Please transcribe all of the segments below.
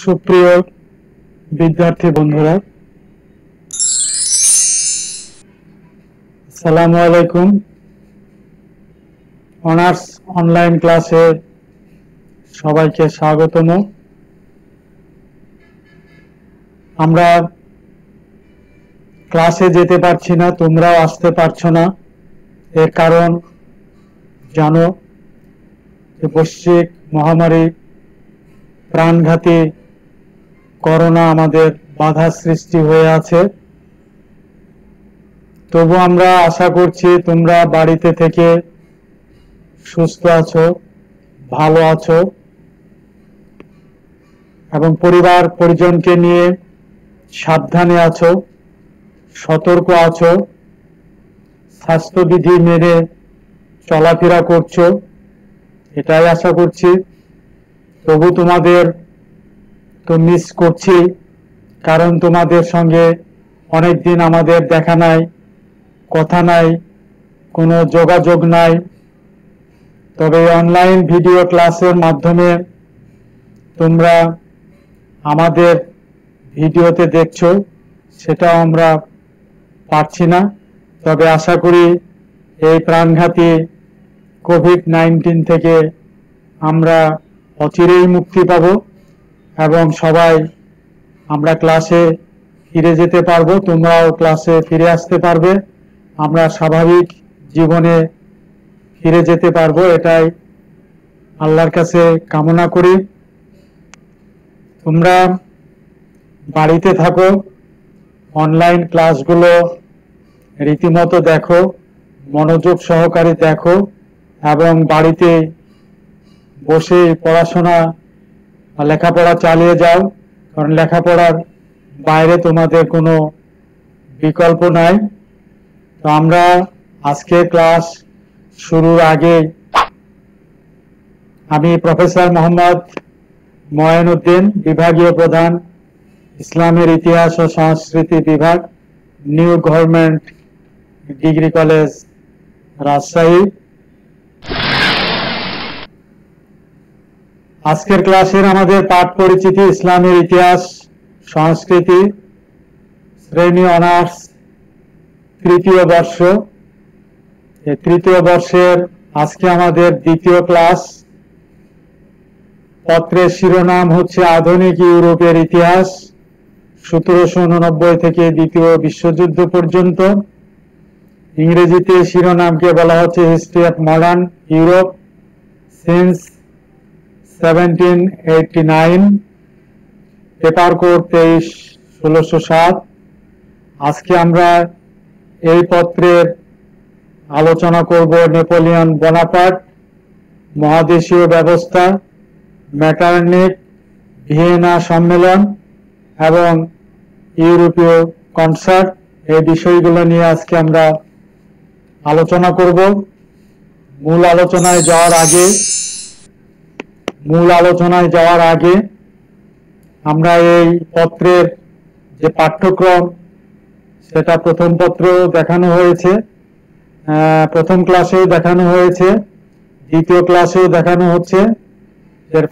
সুপ্রিয় বিদ্যার্থী বন্ধুরা, আসসালামু আলাইকুম। অনার্স অনলাইন ক্লাসে সবাইকে স্বাগতম। আমরা ক্লাসে যেতে পারছি না, তোমরাও আসতে পারছো না। এর কারণ জানো, যে বৈশ্বিক মহামারী প্রাণঘাতী করোনা আমাদের বাধা সৃষ্টি হয়ে আছে। তবু আমরা আশা করছি তোমরা বাড়িতে থেকে সুস্থ আছো, ভালো আছো এবং পরিবার পরিজনকে নিয়ে সাবধানে আছো, সতর্ক আছো, স্বাস্থ্যবিধি মেনে চলাফেরা করছো, এটাই আশা করছি। তবু তোমাদের তো মিস করছি, কারণ তোমাদের সঙ্গে অনেকদিন আমাদের দেখা নাই, কথা নাই, কোনো যোগাযোগ নাই। তবে অনলাইন ভিডিও ক্লাসের মাধ্যমে তোমরা আমাদের ভিডিওতে দেখছো, সেটাও আমরা পারছি না। তবে আশা করি এই প্রাণঘাতী কোভিড-19 থেকে আমরা অচিরেই মুক্তি পাব এবং সবাই আমরা ক্লাসে ফিরে যেতে পারবো, তোমরাও ক্লাসে ফিরে আসতে পারবে, আমরা স্বাভাবিক জীবনে ফিরে যেতে পারবো, এটাই আল্লাহর কাছে কামনা করি। তোমরা বাড়িতে থাকো, অনলাইন ক্লাসগুলো রীতিমতো দেখো, মনোযোগ সহকারে দেখো এবং বাড়িতে বসে পড়াশোনা লেখাপড়া চালিয়ে যাও, কারণ লেখাপড়ার বাইরে তোমাদের কোনো বিকল্প নাই। তো আমরা আজকে ক্লাস শুরুর আগে আমি প্রফেসর মোহাম্মদ মঈনুদ্দিন, বিভাগীয় প্রধান, ইসলামের ইতিহাস ও সংস্কৃতি বিভাগ, new government degree college, Rajshahi. আজকের ক্লাসের আমাদের পাঠ পরিচিতি ইসলামের ইতিহাস সংস্কৃতি, শ্রেণী অনার্স তৃতীয় বর্ষ। এই তৃতীয় বর্ষের আজকে আমাদের দ্বিতীয় ক্লাস। পত্রের শিরোনাম হচ্ছে আধুনিক ইউরোপের ইতিহাস 1789 থেকে দ্বিতীয় বিশ্বযুদ্ধ পর্যন্ত। ইংরেজিতে শিরোনামকে বলা হচ্ছে history of modern Europe since 1789। Paper code 23/1607। আজকে আমরা এই পত্রের আলোচনা করব নেপোলিয়ন বোনাপার্ট, মহাদেশীয় ব্যবস্থা, মেটারনিখ, ভিয়েনা সম্মেলন এবং ইউরোপীয় কনসার্ট, এই বিষয়গুলো নিয়ে আজকে আমরা আলোচনা করব। মূল আলোচনায় যাওয়ার আগে আমরা এই পত্রের যে পাঠ্যক্রম, সেটা প্রথম পত্র দেখানো হয়েছে, প্রথম ক্লাসেও দেখানো হয়েছে, দ্বিতীয় ক্লাসেও দেখানো হচ্ছে।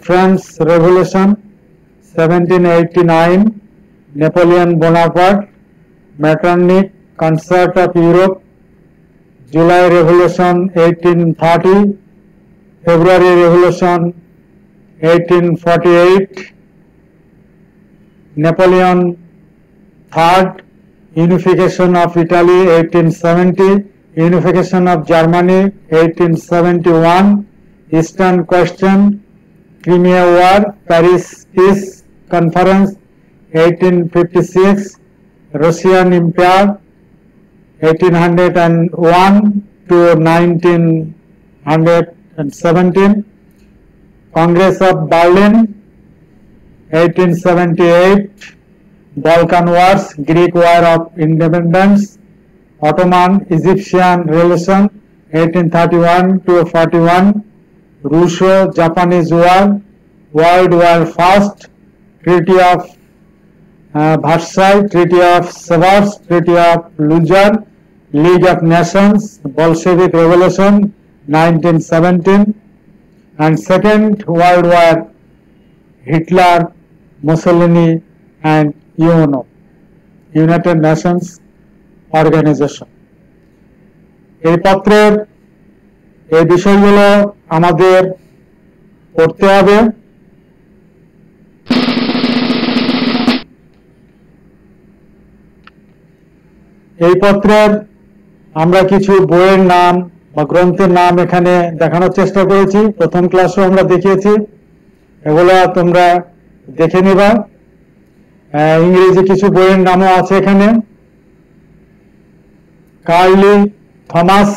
France revolution 1789, Napoleon Bonaparte, Metternich, concert of Europe, July revolution 1830, February revolution 1848, Napoleon third, unification of Italy 1870, unification of Germany 1871, eastern question, Crimea war, Paris peace conference 1856, Russian empire 1801 to 1917, Congress of Berlin 1878, Balkan Wars, Greek War of Independence, Ottoman Egyptian Relation 1831 to 41, Russo-Japanese War, World War I, Treaty of Versailles, Treaty of Sevres, Treaty of Luzerne, League of Nations, Bolshevik Revolution 1917, and Second World War, Hitler Mussolini and UNO, United Nations Organisation. এই পত্রের এই বিষয়গুলো আমাদের পড়তে হবে। এই পত্রের আমরা কিছু বইয়ের নাম বা গ্রন্থের নাম এখানে দেখানোর চেষ্টা করেছি, প্রথম ক্লাসেও আমরা দেখিয়েছি, এগুলো তোমরা দেখে নিবা। ইংরেজি কিছু বইয়ের নামও আছে এখানে। Carlyle Thomas,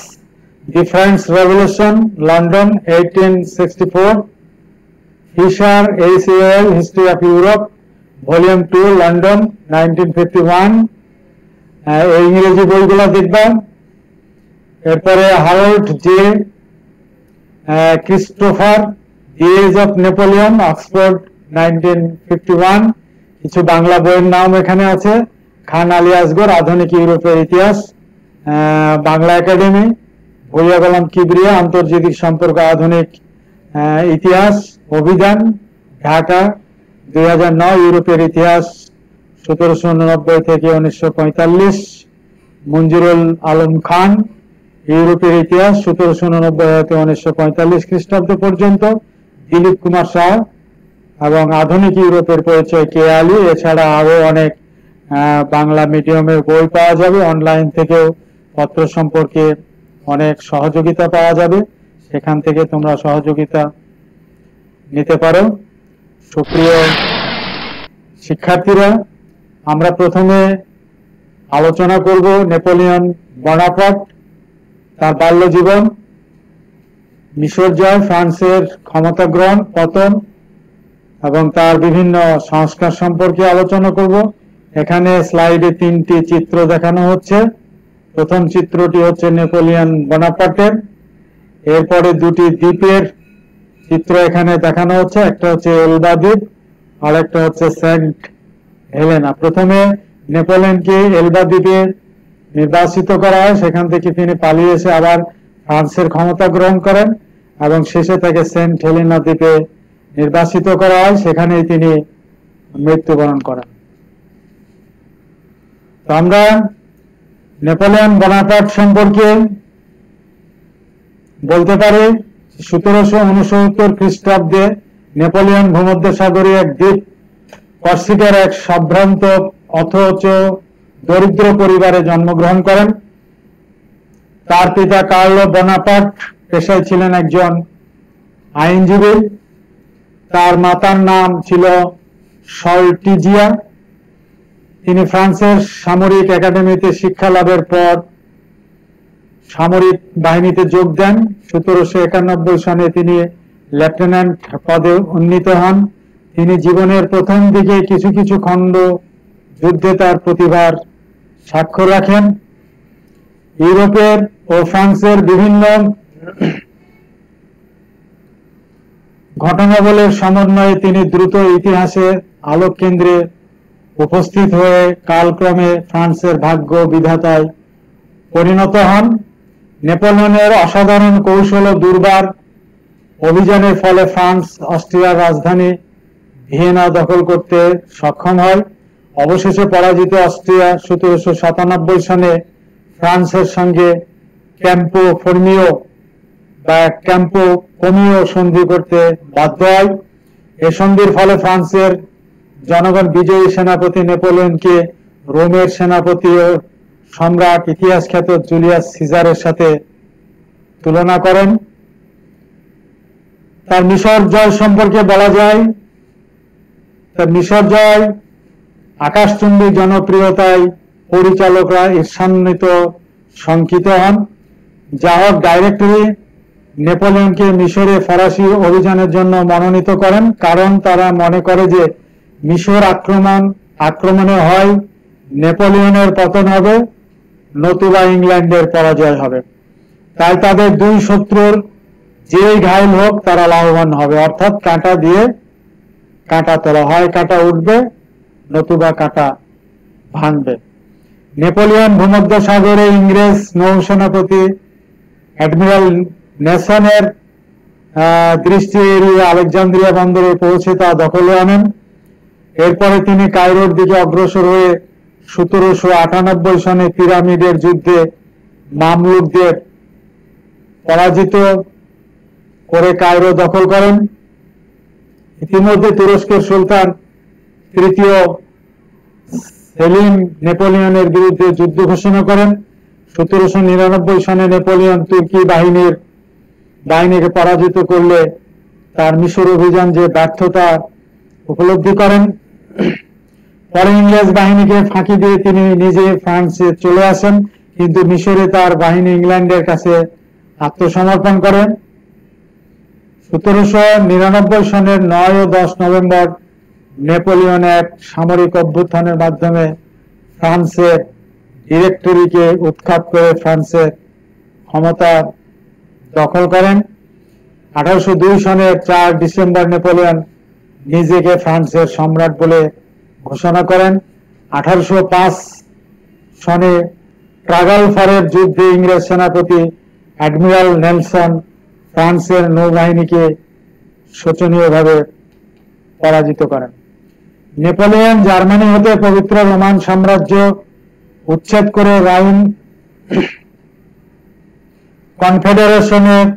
the French revolution, London 1864, Fisher ACL, history of Europe, volume 2, London 1951। এই ইংরেজি বইগুলো দেখবা। এরপরে Harold J Christopher, the age of Napoleon, Oxford 1951। কিছু বাংলা বইয়ের নাম এখানে আছে। খান আলী আসগর, আধুনিক ইউরোপের ইতিহাস, বাংলা একাডেমি। ভুইয়া গোলাম কিবরিয়া, আন্তর্জাতিক সম্পর্ক, আধুনিক ইতিহাস, অভিধান, ঢাকা 2009। ইউরোপের ইতিহাস 1789 থেকে 1945। মঞ্জুরুল আলম খান, ইউরোপের ইতিহাস 1789 থেকে 1945 খ্রিস্টাব্দ পর্যন্ত। দিলীপ কুমার শাহ এবং আধুনিক ইউরোপের পরিচয় কে আলী। এছাড়া আরো অনেক বাংলা মিডিয়ামের বই পাওয়া যাবে। অনলাইন থেকেও পত্র সম্পর্কে অনেক সহযোগিতা পাওয়া যাবে, সেখান থেকে তোমরা সহযোগিতা নিতে পারো। সুপ্রিয় শিক্ষার্থীরা, আমরা প্রথমে আলোচনা করব নেপোলিয়ন বোনাপার্ট, তার বাল্য জীবন, মিশর জয়, ফ্রান্সের ক্ষমতা গ্রহণ, পতন এবং তার বিভিন্ন সংস্কার সম্পর্কে আলোচনা করব। এখানে স্লাইডে 3টি চিত্র দেখানো হচ্ছে। প্রথম চিত্রটি হচ্ছে নেপোলিয়ন বোনাপার্টের। এরপরে 2টি দ্বীপের চিত্র এখানে দেখানো হচ্ছে, একটা হচ্ছে এলবা দ্বীপ আর একটা হচ্ছে সেন্ট হেলেনা। প্রথমে নেপোলিয়নকে এলবা দ্বীপে নির্বাসিত করা হয়, সেখান থেকে তিনি পালিয়ে এসে আবার ফ্রান্সের ক্ষমতা গ্রহণ করেন এবং শেষে তাকে সেন্ট হেলেনা দ্বীপে নির্বাসিত করা হয়, সেখানেই তিনি মৃত্যুবরণ করেন। তো আমরা নেপোলিয়ন বোনাপার্ট সম্পর্কে বলতে পারি 1769 খ্রিস্টাব্দে নেপোলিয়ন ভূমধ্যসাগরীয় এক দ্বীপ কর্সিকার এক সম্ভ্রান্ত অথচ দরিদ্র পরিবারে জন্মগ্রহণ করেন। তার পিতা কার্লো বোনাপার্ট পেশায় ছিলেন একজন আইনজীবী। তার মাতার নাম ছিল সল্টিজিয়া। তিনি ফ্রান্সের সামরিক একাডেমিতে শিক্ষা লাভের পর সামরিক বাহিনীতে যোগ দেন। 1791 সনে তিনি লেফটেন্যান্ট পদে উন্নীত হন। তিনি জীবনের প্রথম দিকে কিছু কিছু খণ্ড যুদ্ধে তার প্রতিভার স্বাক্ষর রাখেন। ইউরোপের ও ফ্রান্সের বিভিন্ন ঘটনাবলীর সমন্বয়ে তিনি দ্রুত ইতিহাসের আলোককেন্দ্রে উপস্থিত হয়ে কালক্রমে ফ্রান্সের ভাগ্য বিধাতায় পরিণত হন। নেপোলিয়নের অসাধারণ কৌশল ও দুর্বার অভিযানের ফলে ফ্রান্স অস্ট্রিয়ার রাজধানী ভিয়েনা দখল করতে সক্ষম হয়। অবশেষে পরাজিত অস্ট্রিয়া 1797 সনে ফ্রান্সের সঙ্গে ক্যাম্পো ফর্মিও বা ক্যাম্পো কমিও সন্ধি করতে বাধ্য হয়। এ সন্ধির ফলে ফ্রান্সের জনগণ বিজয়ী সেনাপতি নেপোলিয়নকে রোমের সেনাপতি ও সম্রাট ইতিহাস খ্যাত জুলিয়াস সিজারের সাথে তুলনা করেন। তার মিশর জয় সম্পর্কে বলা যায়, তার মিশর জয় আকাশচুম্বী জনপ্রিয়তায় পরিচালকরা ঈর্ষান্বিত শঙ্কিত হন। যা হোক, ডাইরেক্টরি নেপোলিয়নকে মিশরে ফরাসি অভিযানের জন্য মনোনীত করেন, কারণ তারা মনে করে যে মিশর আক্রমণে হয় নেপোলিয়নের পতন হবে, নতুবা ইংল্যান্ডের পরাজয় হবে। তাই তাদের দুই শত্রুর যেই ঘায়েল হোক তারা লাভবান হবে, অর্থাৎ কাঁটা দিয়ে কাঁটা তোলা হয়, কাঁটা উঠবে নতুবা কাঁটা ভাঙবে। নেপোলিয়ন ভূমধ্যসাগরে ইংরেজ নৌসেনাপতি অ্যাডমিরাল নেলসনের দৃষ্টি এড়িয়ে আলেকজান্দ্রিয়া বন্দরে পৌঁছে তা দখলে আনেন। এরপরে তিনি কায়রোর দিকে অগ্রসর হয়ে 1798 সনে পিরামিডের যুদ্ধে মামলুকদের পরাজিত করে কায়রো দখল করেন। ইতিমধ্যে তুরস্কের সুলতান তৃতীয় সেলিম নেপোলিয়নের বিরুদ্ধে যুদ্ধ ঘোষণা করেন। 1799 সনে নেপোলিয়ন তুর্কি বাহিনীকে পরাজিত করলে তার মিশর অভিযান যে ব্যর্থতা উপলব্ধি করেন। পরে ইংরেজ বাহিনীকে ফাঁকি দিয়ে তিনি নিজে ফ্রান্সে চলে আসেন, কিন্তু মিশরে তার বাহিনী ইংল্যান্ডের কাছে আত্মসমর্পণ করেন। 1799 সনের 9 ও 10 নভেম্বর নেপোলিয়ন এক সামরিক অভ্যুত্থানের মাধ্যমে ফ্রান্সের ডিরেক্টরিকে উৎখাত করে ফ্রান্সের ক্ষমতা দখল করেন। 1802 সনের 4 ডিসেম্বর নেপোলিয়ন নিজেকে ফ্রান্সের সম্রাট বলে ঘোষণা করেন। 1805 সনে ট্রাগালফারের যুদ্ধে ইংরেজ সেনাপতি অ্যাডমিরাল নেলসন ফ্রান্সের নৌবাহিনীকে শোচনীয়ভাবে পরাজিত করেন। নেপোলিয়ন জার্মানি হতে পবিত্র রোমান সাম্রাজ্য উচ্ছেদ করে রাইন কনফেডারেশনের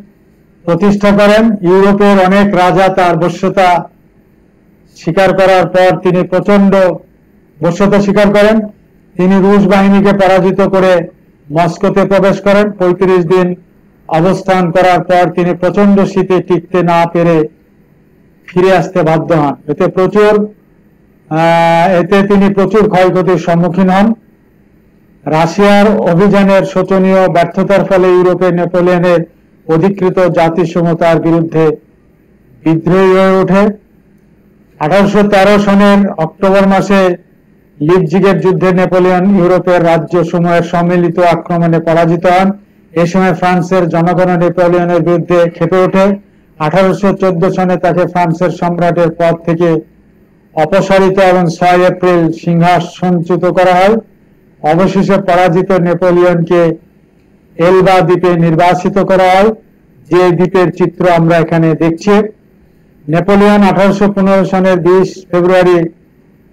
প্রতিষ্ঠা করেন। ইউরোপের অনেক রাজা তার বশ্যতা স্বীকার করার পর তিনি তিনি রুশ বাহিনীকে পরাজিত করে মস্কোতে প্রবেশ করেন। 35 দিন অবস্থান করার পর তিনি প্রচন্ড শীতে টিকতে না পেরে ফিরে আসতে বাধ্য হন। এতে তিনি প্রচুর ক্ষয়ক্ষতির সম্মুখীন হন। রাশিয়ার অভিযানের শোচনীয় ব্যর্থতার ফলে ইউরোপে নেপোলিয়নের অধিকৃত জাতিসমূহ তার বিরুদ্ধে বিদ্রোহী হয়ে ওঠে। 1813 সনের অক্টোবর মাসে লিপজিগের যুদ্ধে নেপোলিয়ন ইউরোপের রাজ্যসমূহের সম্মিলিত আক্রমণে পরাজিত হন। এ সময় ফ্রান্সের জনগণ নেপোলিয়নের বিরুদ্ধে ক্ষেপে ওঠে। 1814 সনে তাকে ফ্রান্সের সম্রাটের পদ থেকে অপসারিত এবং 6 এপ্রিল সিংহাসনচ্যুত করা হয়। অবশেষে পরাজিত নেপোলিয়নকে এলবা দ্বীপে নির্বাসিত করা হয়, যে দ্বীপের চিত্র আমরা এখানে দেখছি। নেপোলিয়ন 1815 সনের 20 ফেব্রুয়ারি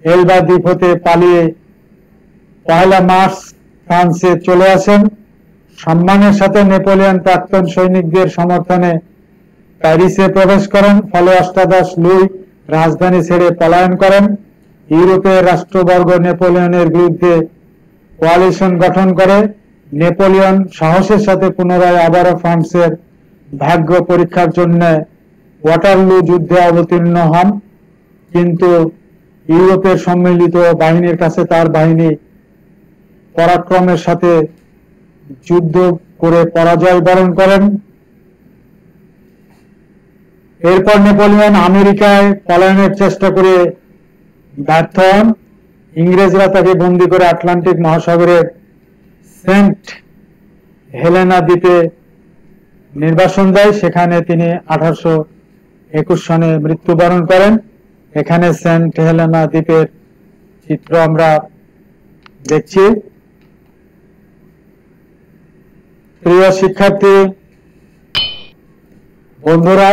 এলবা দ্বীপ হতে পালিয়ে 1 মার্চ ফ্রান্সে চলে আসেন। সম্মানের সাথে নেপোলিয়ন প্রাক্তন সৈনিকদের সমর্থনে প্যারিসে প্রবেশ করেন। ফলে অষ্টাদশ লুই রাজধানী ছেড়ে পলায়ন করেন। ইউরোপের রাষ্ট্রবর্গ নেপোলিয়নের বিরুদ্ধে কোয়ালিশন গঠন করে। নেপোলিয়ন সাহসের সাথে পুনরায় আবারও ফ্রান্সের ভাগ্য পরীক্ষার জন্য ওয়াটারলু যুদ্ধে অবতীর্ণ হন, কিন্তু ইউরোপের সম্মিলিত বাহিনীর কাছে তার বাহিনী পরাক্রমের সাথে যুদ্ধ করে পরাজয় বরণ করেন। এরপর নেপোলিয়ন আমেরিকায় পলায়নের চেষ্টা করে ব্যর্থ হন। ইংরেজরা তাকে বন্দী করে আটলান্টিক মহাসাগরের সেন্ট হেলেনা দ্বীপে নির্বাসন দেয়। সেখানে তিনি 1821 সনে মৃত্যুবরণ করেন। এখানে সেন্ট হেলেনা দ্বীপের চিত্র আমরা দেখছি। প্রিয় শিক্ষার্থী বন্ধুরা,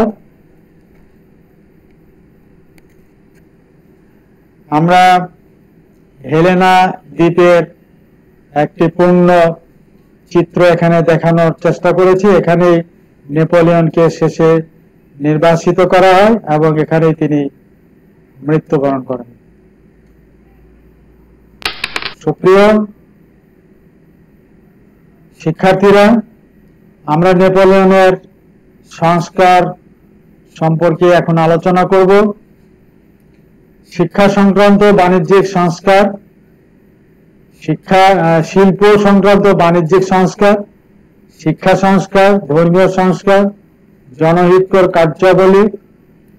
আমরা হেলেনা দ্বীপের একটি পূর্ণ চিত্র এখানে দেখানোর চেষ্টা করেছি। এখানে নেপোলিয়নকে শেষে নির্বাসিত করা হয় এবং এখানেই তিনি মৃত্যুবরণ করেন। সুপ্রিয় শিক্ষার্থীরা, আমরা নেপোলিয়নের সংস্কার সম্পর্কে এখন আলোচনা করব। শিক্ষা সংক্রান্ত বাণিজ্যিক সংস্কার, শিল্প সংক্রান্ত বাণিজ্যিক সংস্কার, শিক্ষা সংস্কার, ধর্মীয় সংস্কার, জনহিতকর কার্যাবলী,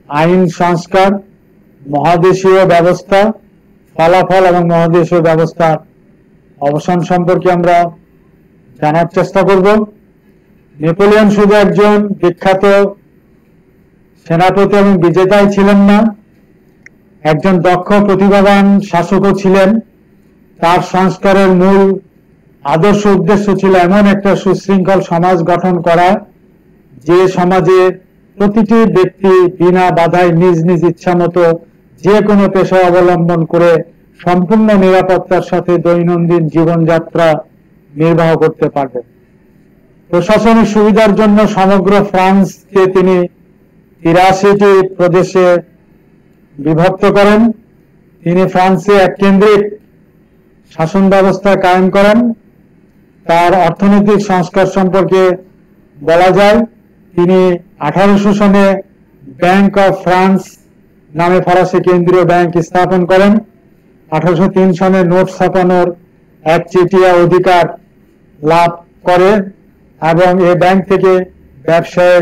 আইন সংস্কার, মহাদেশীয় ব্যবস্থা, ফলাফল এবং মহাদেশীয় ব্যবস্থার অবসান সম্পর্কে আমরা জানার চেষ্টা করব। নেপোলিয়ন শুধু একজন বিখ্যাত সেনাপতি এবং বিজেতাই ছিলেন না, একজন দক্ষ প্রতিভাবান শাসকও ছিলেন। তার সংস্কারের মূল আদর্শ উদ্দেশ্য ছিল এমন একটা সুশৃঙ্খল সমাজ গঠন করা, যে সমাজে প্রতিটি ব্যক্তি বিনা বাধায় নিজ নিজ ইচ্ছা মতো যে কোনো পেশা অবলম্বন করে সম্পূর্ণ নিরাপত্তার সাথে দৈনন্দিন জীবনযাত্রা নির্বাহ করতে পারবে। প্রশাসনিক সুবিধার জন্য সমগ্র ফ্রান্সকে তিনি 83টি প্রদেশে বিভক্ত করেন। তিনি ফ্রান্সে এককেন্দ্রিক শাসন ব্যবস্থা কায়েম করেন। তার অর্থনৈতিক সংস্কার সম্পর্কে বলা যায়, তিনি 1800 সনে ব্যাংক অফ ফ্রান্স নামে ফরাসি কেন্দ্রীয় ব্যাংক স্থাপন করেন। 1803 সনে নোট ছাপানোর একচেটিয়া অধিকার লাভ করে এবং এই ব্যাংক থেকে ব্যবসায়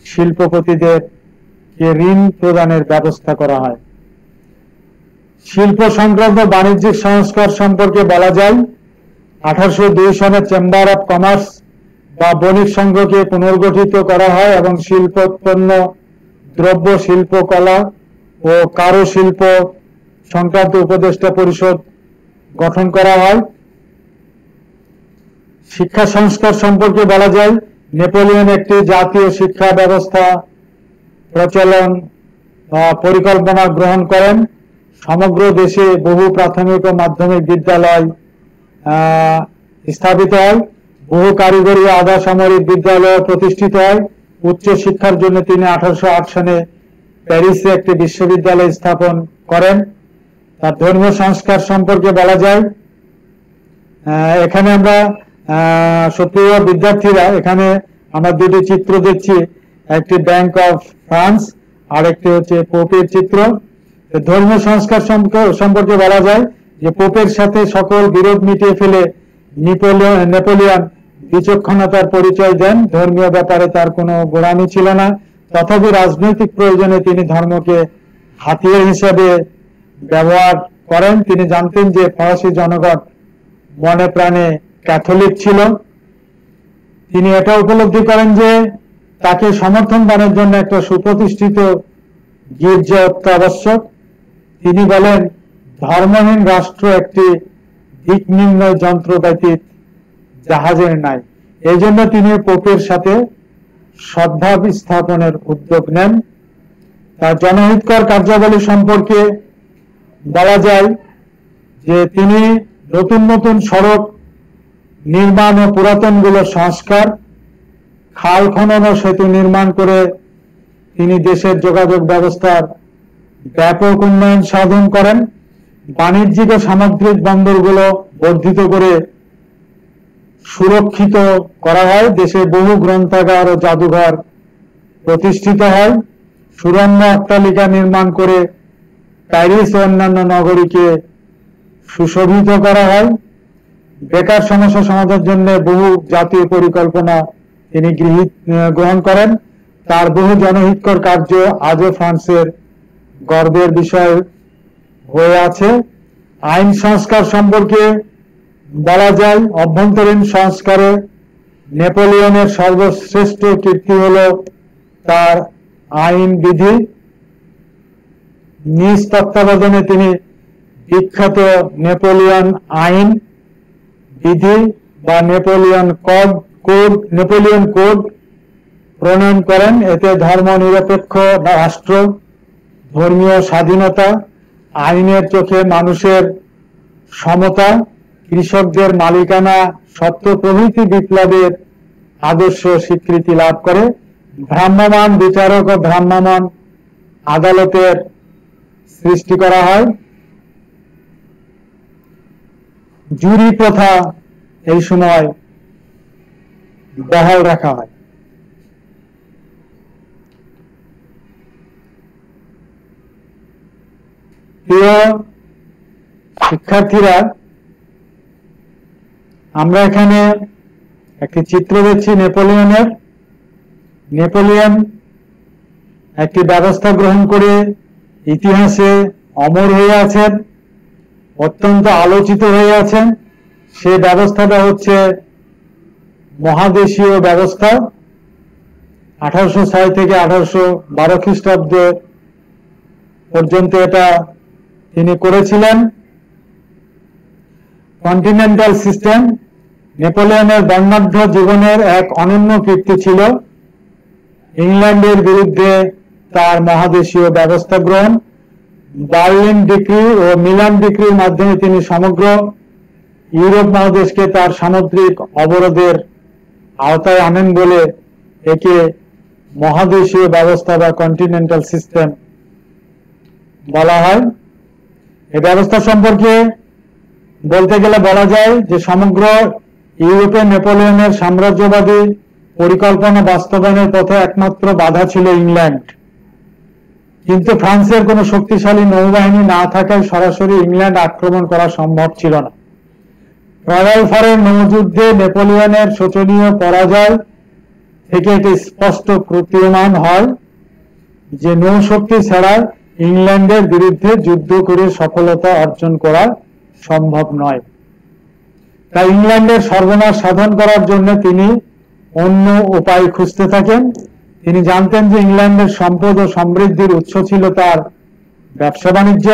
শিল্পপতিদের ঋণ প্রদানের ব্যবস্থা করা হয়। শিল্প সংক্রান্ত বাণিজ্যিক সংস্কার সম্পর্কে বলা যায়, 1802 সনে চেম্বার অফ কমার্স বা বণিক সংঘকে পুনর্গঠিত করা হয় এবং শিল্পোৎপন্ন দ্রব্য, শিল্পকলা ও কারুশিল্প সংক্রান্ত উপদেষ্টা পরিষদ গঠন করা হয়। শিক্ষা সংস্কার সম্পর্কে বলা যায়, নেপোলিয়ন একটি জাতীয় শিক্ষা ব্যবস্থা প্রচলন পরিকল্পনা গ্রহণ করেন। সমগ্র দেশে বহু প্রাথমিক ও মাধ্যমিক বিদ্যালয় স্থাপিত হয়। বহু কারিগরি আধা সামরিক বিদ্যালয় প্রতিষ্ঠিত হয়। উচ্চ শিক্ষার জন্য তিনি 1808 সনে প্যারিসে একটি বিশ্ববিদ্যালয় স্থাপন করেন। তার ধর্মীয় সংস্কার সম্পর্কে বলা যায়, এখানে আমরা সুপ্রিয় বিদ্যার্থীরা, এখানে আমরা দুটি চিত্র দেখছি, একটি ব্যাংক অফ ফ্রান্স আর একটি হচ্ছে পোপের চিত্র। ধর্মীয় সংস্কার সম্পর্কে বলা যায় যে পোপের সাথে সকল বিরোধ মিটিয়ে ফেলে নেপোলিয়ন বিচক্ষণতার পরিচয় দেন। ধর্মীয় ব্যাপারে তার কোনো গোড়ামি ছিল না, তথাপি রাজনৈতিক প্রয়োজনে তিনি ধর্মকে হাতিয়ার হিসেবে ব্যবহার করেন। তিনি জানতেন যে ফরাসি জনগণ মনে প্রাণে ক্যাথলিক ছিল। তিনি এটা উপলব্ধি করেন যে তাকে সমর্থন দানের জন্য একটা সুপ্রতিষ্ঠিত গির্জা অত্যাবশ্যক। তিনি বলেন, ধর্মহীন রাষ্ট্র একটি দিক নির্ণয় যন্ত্র ব্যতীত জাহাজের নাই। এই জন্য তিনি পোপের সাথে সদ্ভাব স্থাপনের উদ্যোগ নেন। তার জনহিতকর কার্যাবলী সম্পর্কে বলা যায় যে তিনি নতুন নতুন সড়ক নির্মাণ ও পুরাতনগুলোর সংস্কার, খাল খনন ও সেতু নির্মাণ করে তিনি দেশের যোগাযোগ ব্যবস্থার ব্যাপক উন্নয়ন সাধন করেন। বাণিজ্যিক ও সামুদ্রিক বন্দরগুলো বর্ধিত করে সুরক্ষিত করা হয়। দেশে বহু গ্রন্থাগার ও জাদুঘর প্রতিষ্ঠিত হয়। সুরম্য অট্টালিকা নির্মাণ করে প্যারিস ও অন্যান্য নগরীকে সুশোভিত করা হয়। বেকার সমস্যা সমাধানের জন্য বহু জাতীয় পরিকল্পনা তিনি গ্রহণ করেন। তার বহু জনহিতকর কার্য আজও ফ্রান্সের গর্বের বিষয় হয়ে আছে। আইন সংস্কার সম্পর্কে বলা যায়, অভ্যন্তরীণ সংস্কারে নেপোলিয়নের সর্বশ্রেষ্ঠ কীর্তি হল তার আইন বিধি। নিজ তত্ত্বাবধানে তিনি বিখ্যাত নেপোলিয়ন আইন বিধি বা নেপোলিয়ন কোড প্রণয়ন করেন। এতে ধর্ম নিরপেক্ষ রাষ্ট্র, ধর্মীয় স্বাধীনতা, আইনের চোখে মানুষের সমতা, কৃষকদের মালিকানা সত্ত্ব প্রভৃতি বিপ্লবের আদর্শ স্বীকৃতি লাভ করে। ভ্রাম্যমাণ বিচারক ও ভ্রাম্যমাণ আদালতের সৃষ্টি করা হয়। জুরি প্রথা এই সময় বহাল রাখা হয়। প্রিয় শিক্ষার্থীরা, আমরা এখানে একটি চিত্র দেখছি নেপোলিয়নের। নেপোলিয়ন একটি ব্যবস্থা গ্রহণ করে ইতিহাসে অমর হয়ে আছেন, অত্যন্ত আলোচিত হয়ে আছেন। সে ব্যবস্থাটা হচ্ছে মহাদেশীয় ব্যবস্থা। 1806 থেকে 1812 খ্রিস্টাব্দ পর্যন্ত এটা তিনি করেছিলেন। কন্টিনেন্টাল সিস্টেম নেপোলিয়নের বর্ণাঢ্য জীবনের এক অনন্য কীর্তি ছিল। ইংল্যান্ডের বিরুদ্ধে তার মহাদেশীয় ব্যবস্থা গ্রহণ, বার্লিন ডিক্রি ও মিলান ডিক্রির মাধ্যমে তিনি সমগ্র ইউরোপ মহাদেশকে তার সামুদ্রিক অবরোধের আওতায় আনেন বলে একে মহাদেশীয় ব্যবস্থা বা কন্টিনেন্টাল সিস্টেম বলা হয়। এই ব্যবস্থা সম্পর্কে বলতে গেলে বলা যায় যে সমগ্র ইউরোপে নেপোলিয়নের সাম্রাজ্যবাদী পরিকল্পনা বাস্তবায়নের পথে একমাত্র বাধা ছিল ইংল্যান্ড। কিন্তু ফ্রান্সের কোনো শক্তিশালী নৌবাহিনী না থাকায় সরাসরি ইংল্যান্ড আক্রমণ করা সম্ভব ছিল না। ট্রাফালগারের নৌযুদ্ধে নেপোলিয়নের শোচনীয় পরাজয় থেকে এটি স্পষ্ট প্রতীয়মান হয় যে নৌশক্তি ছাড়া ইংল্যান্ডের বিরুদ্ধে যুদ্ধ করে সফলতা অর্জন করা সম্ভব নয়। তাই ইংল্যান্ডের সর্বনাশ সাধন করার জন্য তিনি অন্য উপায় খুঁজতে থাকেন। তিনি জানতেন যে ইংল্যান্ডের সম্পদ ও সমৃদ্ধির উৎস ছিল তার ব্যবসা বাণিজ্য,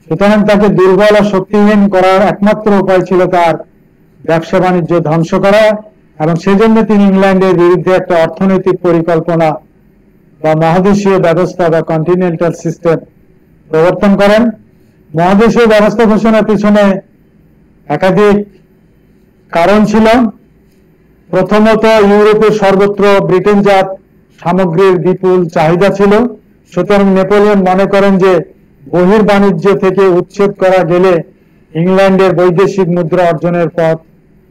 সুতরাং তাকে দুর্বল ও শক্তিহীন করার একমাত্র উপায় ছিল তার ব্যবসা বাণিজ্য ধ্বংস করা, এবং সেজন্য তিনি ইংল্যান্ডের বিরুদ্ধে একটা অর্থনৈতিক পরিকল্পনা বা মহাদেশীয় ব্যবস্থা বা কন্টিনেন্টাল সিস্টেম প্রবর্তন করেন। মহাদেশীয় ব্যবস্থা ঘোষণার পিছনে একাধিক কারণ ছিল। প্রথমত, ইউরোপের সর্বত্র ব্রিটেনজাত সামগ্রীর বিপুল চাহিদা ছিল, সুতরাং নেপোলিয়ন মনে করেন যে বহির্বাণিজ্য থেকে উচ্ছেদ করা গেলে ইংল্যান্ডের বৈদেশিক মুদ্রা অর্জনের পথ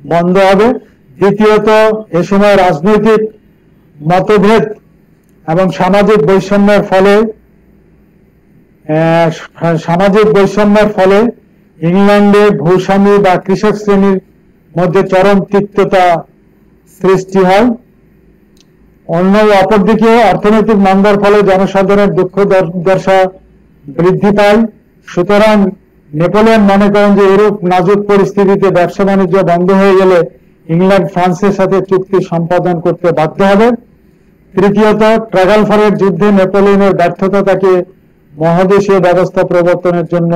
বন্ধ হবে। দ্বিতীয়ত, এ সময় রাজনৈতিক মতভেদ এবং সামাজিক বৈষম্যের ফলে ইংল্যান্ডে ভূস্বামী বা কৃষক শ্রেণীর মধ্যে চরম তিক্ততা সৃষ্টি হয়। অপরদিকে অর্থনৈতিক মন্দার ফলে জনসাধারণের দুঃখ দুর্দশা বৃদ্ধি পায়। সুতরাং নেপোলিয়ন মনে করেন যে এরূপ নাজুক পরিস্থিতিতে ব্যবসা বাণিজ্য বন্ধ হয়ে গেলে ইংল্যান্ড ফ্রান্সের সাথে চুক্তি সম্পাদন করতে বাধ্য হবে। তৃতীয়ত, ট্রাফালগারের যুদ্ধে নেপোলিয়নের ব্যর্থতা তাকে মহাদেশীয় ব্যবস্থা প্রবর্তনের জন্য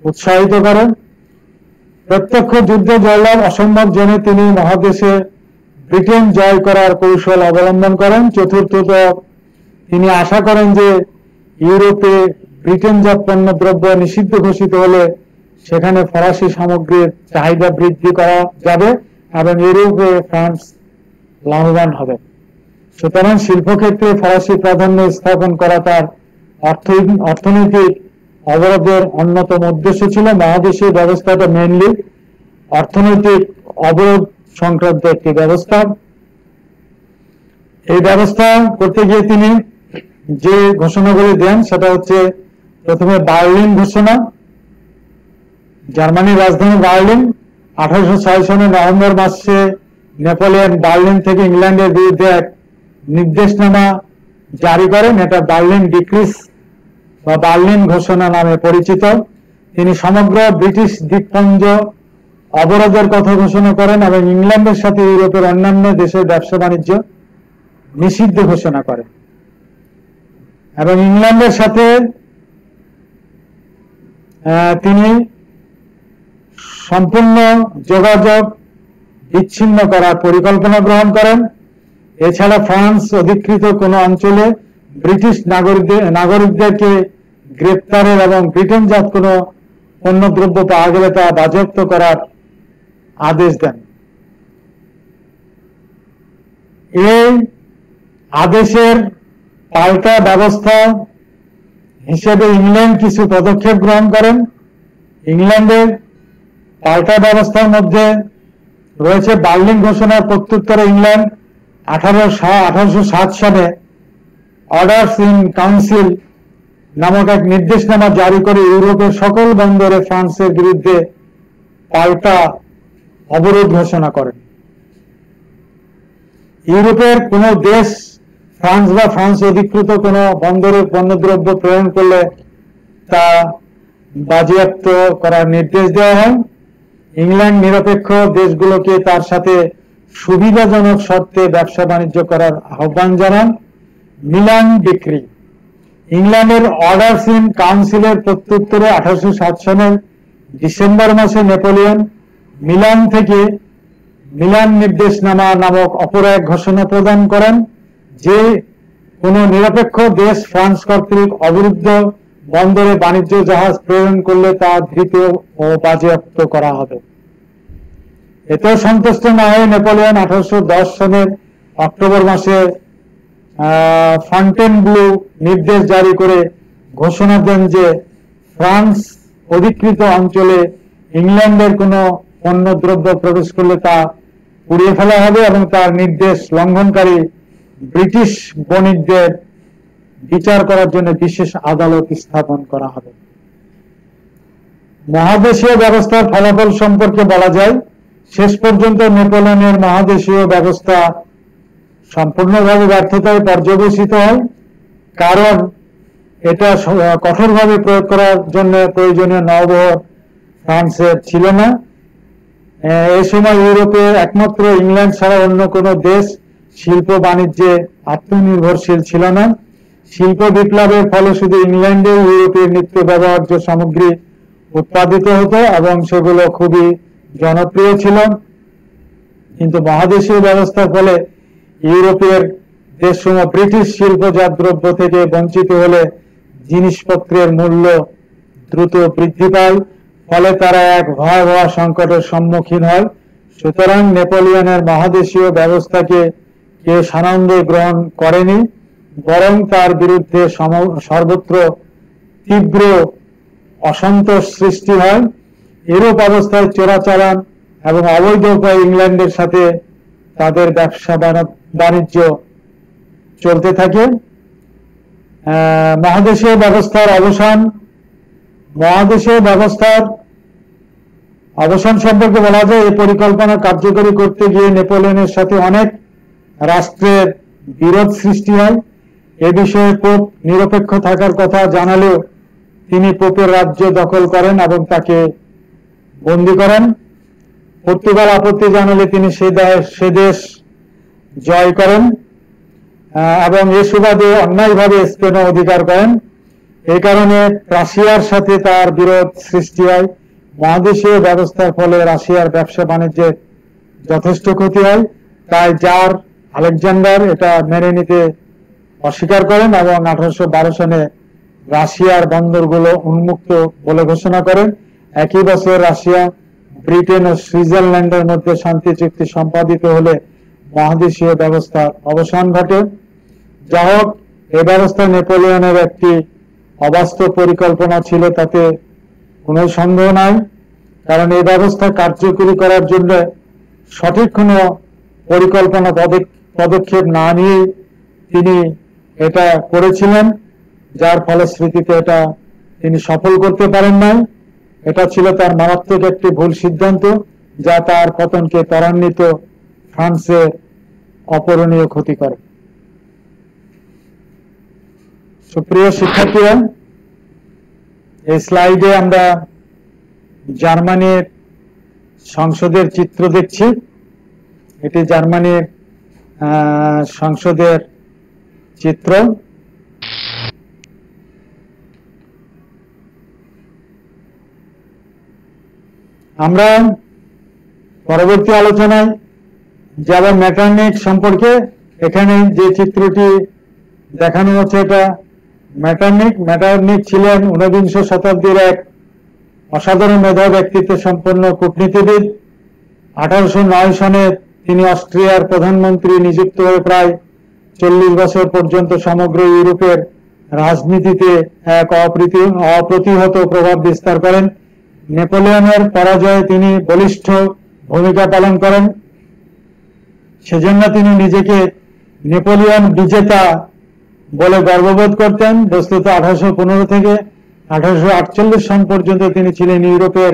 উৎসাহিত করে। প্রত্যক্ষ যুদ্ধে জয়লাভ অসম্ভব জেনে তিনি মহাদেশে ব্রিটেন জয় করার কৌশল অবলম্বন করেন। চতুর্থত, তিনি আশা করেন যে ইউরোপে ব্রিটেনজাত পণ্যদ্রব্য নিষিদ্ধ ঘোষিত হলে সেখানে ফরাসি সামগ্রীর চাহিদা বৃদ্ধি করা যাবে এবং ইউরোপে ফ্রান্স লাভবান হবে। সুতরাং শিল্পক্ষেত্রে ফরাসি প্রাধান্য স্থাপন করা তার অর্থনৈতিক অবরোধের অন্যতম উদ্দেশ্য ছিল। মহাদেশীয় ব্যবস্থাটা মেইনলি অর্থনৈতিক অবরোধ সংক্রান্ত একটি ব্যবস্থা। এই ব্যবস্থা করতে গিয়ে তিনি যে ঘোষণাগুলি দেন সেটা হচ্ছে প্রথমে বার্লিন ঘোষণা। জার্মানির রাজধানী বার্লিন। 1806 সনের নভেম্বর মাসে নেপোলিয়ন বার্লিন থেকে ইংল্যান্ডের বিরুদ্ধে এক নির্দেশনামা জারি করেন। এটা বার্লিন ডিক্রিস বা বার্লিন ঘোষণা নামে পরিচিত। তিনি সমগ্র ব্রিটিশ দ্বীপপুঞ্জ অবরোধের কথা ঘোষণা করেন এবং ইংল্যান্ডের সাথে ইউরোপের অন্যান্য দেশের ব্যবসা বাণিজ্য নিষিদ্ধ ঘোষণা করেন এবং ইংল্যান্ডের সাথে তিনি সম্পূর্ণ যোগাযোগ বিচ্ছিন্ন করার পরিকল্পনা গ্রহণ করেন। এছাড়া ফ্রান্স অধিকৃত কোনো অঞ্চলে ব্রিটিশ নাগরিকদেরকে গ্রেপ্তারের এবং ব্রিটেনজাত কোনো পণ্যদ্রব্য পাওয়া গেলে তা বাজেয়াপ্ত করার আদেশ দেন। এই আদেশের পাল্টা ব্যবস্থা হিসেবে ইংল্যান্ড কিছু পদক্ষেপ গ্রহণ করেন। ইংল্যান্ডের পাল্টা ব্যবস্থার মধ্যে রয়েছে বার্লিন ঘোষণার প্রত্যুত্তরে ইংল্যান্ড 1807 সালে অর্ডার্স ইন কাউন্সিল নামক এক নির্দেশনামা জারি করে ইউরোপের সকল বন্দরে ফ্রান্সের বিরুদ্ধে পাল্টা অবরোধ ঘোষণা করেন। ইউরোপের কোন দেশ ফ্রান্স বা ফ্রান্স অধিকৃত কোন বন্দরে পণ্যদ্রব্য প্রেরণ করলে তা বাজেয়াপ্ত করার নির্দেশ দেওয়া হয়। ইংল্যান্ড নিরপেক্ষ দেশগুলোকে তার সাথে সুবিধাজনক শর্তে ব্যবসা বাণিজ্য করার আহ্বান জানান। Milan decree. ইংল্যান্ডের অর্ডার্স ইন কাউন্সিলের প্রত্যুত্তরে 1807 সালের ডিসেম্বর মাসে নেপোলিয়ন মিলান থেকে মিলান নির্দেশনামা নামক অপর এক ঘোষণা প্রদান করেন যে কোন নিরপেক্ষ দেশ ফ্রান্স কর্তৃক অবরুদ্ধ বন্দরে বাণিজ্য জাহাজ প্রেরণ করলে তা ধৃত ও বাজেয়াপ্ত করা হবে। এতেও সন্তুষ্ট না হয়ে নেপোলিয়ন 1810 সনের অক্টোবর মাসে ফন্টেনব্লু নির্দেশ জারি করে ঘোষণা দেন যে ফ্রান্স অধিকৃত অঞ্চলে ইংল্যান্ডের কোনো পণ্য দ্রব্য প্রবেশ করলে তা পুড়িয়ে ফেলা হবে এবং তার নির্দেশ লঙ্ঘনকারী ব্রিটিশ বণিকদের বিচার করার জন্য বিশেষ আদালত স্থাপন করা হবে। মহাদেশীয় ব্যবস্থার ফলাফল সম্পর্কে বলা যায়, শেষ পর্যন্ত নেপোলিয়নের মহাদেশীয় ব্যবস্থা সম্পূর্ণভাবে ব্যর্থতায় পর্যবেসিত হয়, কারণ এটা কঠোরভাবে প্রয়োগ করার জন্য প্রয়োজনীয় নৌবহর ফ্রান্সের ছিল না। এই সময় ইউরোপে একমাত্র ইংল্যান্ড ছাড়া অন্য কোনো দেশ শিল্প বাণিজ্যে আত্মনির্ভরশীল ছিল না। শিল্প বিপ্লবের ফলে শুধু ইংল্যান্ডে ইউরোপের নিত্য ব্যবহার্য সামগ্রী উৎপাদিত হতো এবং সেগুলো খুবই জনপ্রিয় ছিল, কিন্তু মহাদেশীয় ব্যবস্থার ফলে ইউরোপের দেশসমূহ ব্রিটিশ শিল্পজাত দ্রব্য থেকে বঞ্চিত হলে জিনিসপত্রের মূল্য দ্রুত বৃদ্ধি পায়, ফলে তারা এক ভয়াবহ সংকটের সম্মুখীন হয়। সুতরাং নেপোলিয়নের মহাদেশীয় ব্যবস্থাকে কেউ সানন্দে গ্রহণ করেনি, বরং তার বিরুদ্ধে সর্বত্র তীব্র অসন্তোষ সৃষ্টি হয়। এরূপ অবস্থায় চোরাচালান এবং অবৈধ উপায়ে ইংল্যান্ডের সাথে তাদের ব্যবসা বাণিজ্য চলতে থাকে। মহাদেশীয় ব্যবস্থার অবসান সম্পর্কে বলা যায়, এই পরিকল্পনা কার্যকরী করতে গিয়ে নেপোলিয়নের সাথে অনেক রাষ্ট্রের বিরোধ সৃষ্টি হয়। এ বিষয়ে পোপ নিরপেক্ষ থাকার কথা জানালেও তিনি পোপের রাজ্য দখল করেন এবং তাকে বন্দী করেন। পর্তুগাল আপত্তি জানালে তিনি সে দেশ জয় করেন এবং এ সুবাদে অন্যায়ভাবে স্পেনও অধিকার করেন। এই কারণে রাশিয়ার সাথে তার বিরোধ সৃষ্টি হয়। মহাদেশীয় ব্যবস্থার ফলে রাশিয়ার ব্যবসা বাণিজ্যের যথেষ্ট ক্ষতি হয়, তাই জার আলেকজান্ডার এটা মেনে নিতে অস্বীকার করেন এবং 1812 সনে রাশিয়ার বন্দরগুলো উন্মুক্ত বলে ঘোষণা করেন। একই বছর রাশিয়া, ব্রিটেন ও সুইজারল্যান্ডের মধ্যে শান্তি চুক্তি সম্পাদিত হলে মহাদেশীয় ব্যবস্থার অবসান ঘটে। যা হোক, এ ব্যবস্থা নেপোলিয়নের একটি অবাস্তব পরিকল্পনা ছিল, তাতে কোনো সন্দেহ নাই, কারণ এই ব্যবস্থা কার্যকরী করার জন্য সঠিক কোনো পরিকল্পনা পদক্ষেপ না নিয়ে তিনি এটা করেছিলেন, যার ফলশ্রুতিতে এটা তিনি সফল করতে পারেন নাই। এটা ছিল তার মারাত্মক একটি ভুল সিদ্ধান্ত, যা তার পতনকে ত্বরান্বিত, ফ্রান্সের অপূরণীয় ক্ষতি করে। সুপ্রিয় শিক্ষার্থীরা, এই স্লাইডে আমরা জার্মানির সংসদের চিত্র দেখছি। এটি জার্মানির সংসদের চিত্র। আমরা পরবর্তী আলোচনায় যাব মেটারনিখ সম্পর্কে। এখানে যে চিত্রটি দেখানো হচ্ছে এটা মেটারনিখ ছিলেন 19বিংশ শতাব্দীর এক অসাধারণ মেধা ব্যক্তিত্ব সম্পন্ন কূটনীতিবিদ। 1809 সনে তিনি অস্ট্রিয়ার প্রধানমন্ত্রী নিযুক্ত হয়ে প্রায় 40 বছর পর্যন্ত সমগ্র ইউরোপের রাজনীতিতে এক অপ্রতিহত প্রভাব বিস্তার করেন। নেপোলিয়নের পরাজয়ে তিনি বলিষ্ঠ ভূমিকা পালন করেন, সেজন্য তিনি নিজেকে নেপোলিয়ন বিজেতা বলে গর্ববোধ করতেন। বস্তুত 1815 থেকে 1848 সন পর্যন্ত তিনি ছিলেন ইউরোপের